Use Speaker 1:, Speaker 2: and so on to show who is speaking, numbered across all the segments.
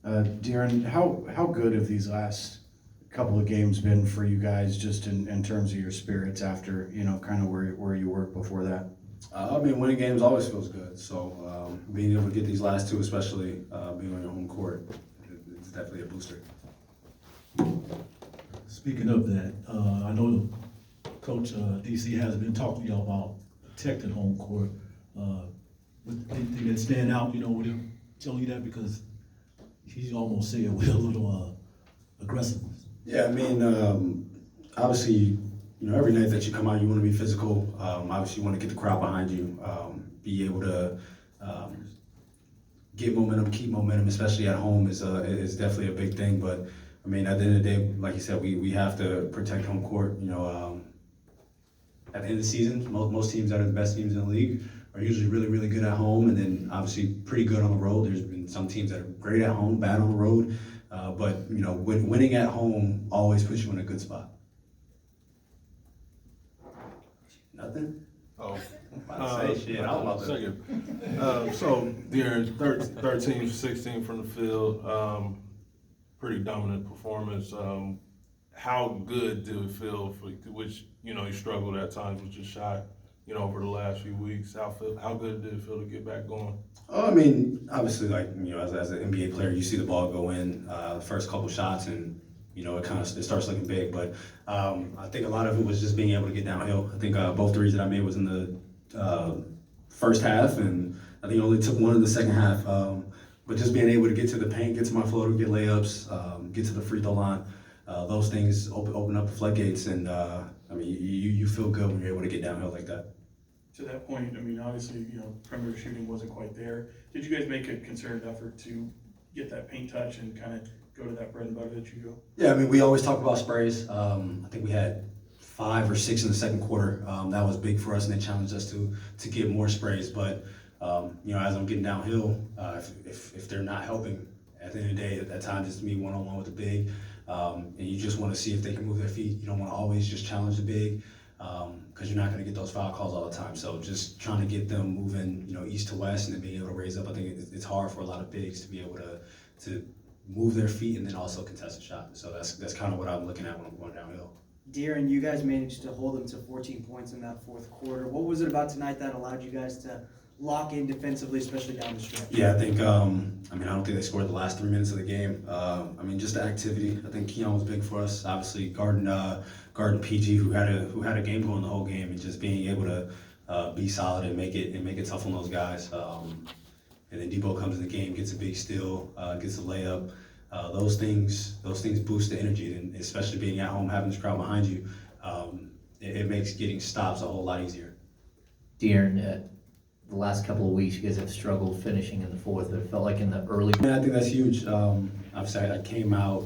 Speaker 1: Darren, how good have these last couple of games been for you guys, just in terms of your spirits after, kind of where you were before that?
Speaker 2: I mean, winning games always feels good. So being able to get these last two, especially being on your home court, it's definitely a booster.
Speaker 3: Speaking of that, I know Coach DC has been talking to y'all about protecting home court. Anything that stand out, with him telling you that, because he almost said with a little aggressiveness.
Speaker 2: Yeah, I mean, obviously, every night that you come out, you want to be physical. Obviously, you want to get the crowd behind you, be able to get momentum, keep momentum, especially at home is definitely a big thing. But I mean, at the end of the day, like you said, we have to protect home court. At the end of the season, most teams that are the best teams in the league are usually really, really good at home, and then obviously pretty good on the road. There's been some teams that are great at home, bad on the road. But winning at home always puts you in a good spot. Nothing?
Speaker 4: Oh.
Speaker 2: I'm about to say shit. I was about to.
Speaker 4: Second. So, Darren, 13 16 from the field, pretty dominant performance. How good did it feel which, you struggled at times with your shot, over the last few weeks? How good did it feel to get back going?
Speaker 2: I mean, obviously, as an NBA player, you see the ball go in the first couple shots, and it starts looking big. But I think a lot of it was just being able to get downhill. I think both threes that I made was in the first half, and I think I only took one in the second half. But just being able to get to the paint, get to my floater, get layups, get to the free throw line, those things open up the floodgates, and I mean, you feel good when you're able to get downhill like that.
Speaker 5: To that point, I mean, obviously, perimeter shooting wasn't quite there. Did you guys make a concerted effort to get that paint touch and kind of go to that bread and butter that you go?
Speaker 2: Yeah, I mean, we always talk about sprays. I think we had 5 or 6 in the second quarter. That was big for us, and they challenged us to get more sprays. But as I'm getting downhill, if they're not helping, at the end of the day, at times it's me one-on-one with the big, and you just want to see if they can move their feet. You don't want to always just challenge the big, because you're not going to get those foul calls all the time. So just trying to get them moving, east to west, and then being able to raise up. I think it's hard for a lot of bigs to be able to move their feet and then also contest a shot. So that's kind of what I'm looking at when I'm going downhill.
Speaker 6: Darren, you guys managed to hold them to 14 points in that fourth quarter. What was it about tonight that allowed you guys to lock in defensively, especially down the stretch?
Speaker 2: Yeah, I think, I don't think they scored the last 3 minutes of the game. Just the activity. I think Keon was big for us. Obviously, guarding PG, who had a game going the whole game, and just being able to be solid and make it tough on those guys. And then Debo comes in the game, gets a big steal, gets a layup. Those things boost the energy, and especially being at home, having this crowd behind you, it makes getting stops a whole lot easier.
Speaker 7: Darren, the last couple of weeks, you guys have struggled finishing in the fourth, but it felt like in the early.
Speaker 2: I think that's huge. Obviously, I came out,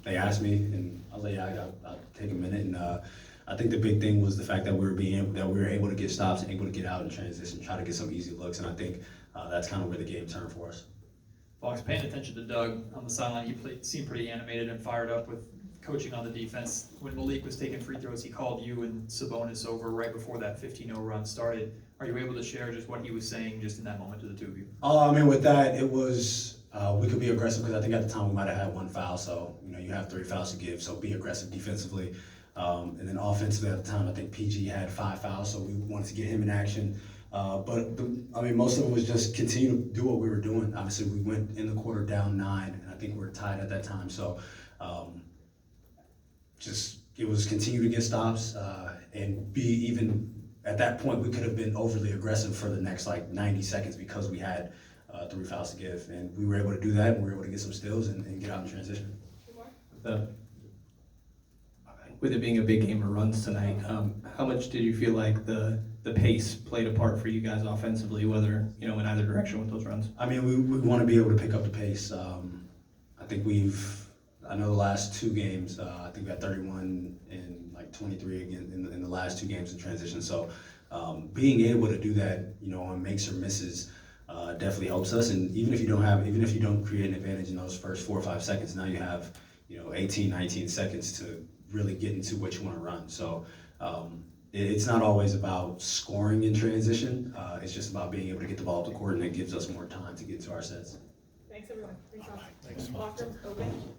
Speaker 2: they asked me, and I was like, yeah, I'll take a minute. And I think the big thing was the fact that we were able to get stops and able to get out in transition, try to get some easy looks, and I think that's kind of where the game turned for us.
Speaker 8: Fox, paying attention to Doug on the sideline, he seemed pretty animated and fired up with coaching on the defense. When Malik was taking free throws, he called you and Sabonis over right before that 15-0 run started. Are you able to share just what he was saying just in that moment to the two of you?
Speaker 2: With that, it was we could be aggressive, because I think at the time we might have had 1 foul, so you have 3 fouls to give, so be aggressive defensively. And then offensively at the time, I think PG had 5 fouls, so we wanted to get him in action. Most of it was just continue to do what we were doing. Obviously, we went in the quarter down 9, and I think we were tied at that time. So it was continue to get stops and be even at that point. We could have been overly aggressive for the next 90 seconds because we had 3 fouls to give, and we were able to do that. And we were able to get some steals and get out in transition.
Speaker 9: With it being a big game of runs tonight, how much did you feel like the pace played a part for you guys offensively, whether in either direction with those runs?
Speaker 2: We want to be able to pick up the pace. I think I know the last 2 games, I think we had 31 and 23 again in the last 2 games in transition. So being able to do that, on makes or misses, definitely helps us. And even if you don't create an advantage in those first 4 or 5 seconds, now you have 18, 19 seconds to really get into what you want to run. So it's not always about scoring in transition. It's just about being able to get the ball up the court, and it gives us more time to get to our sets.
Speaker 10: Thanks so much. everyone. Thanks, Locker room open.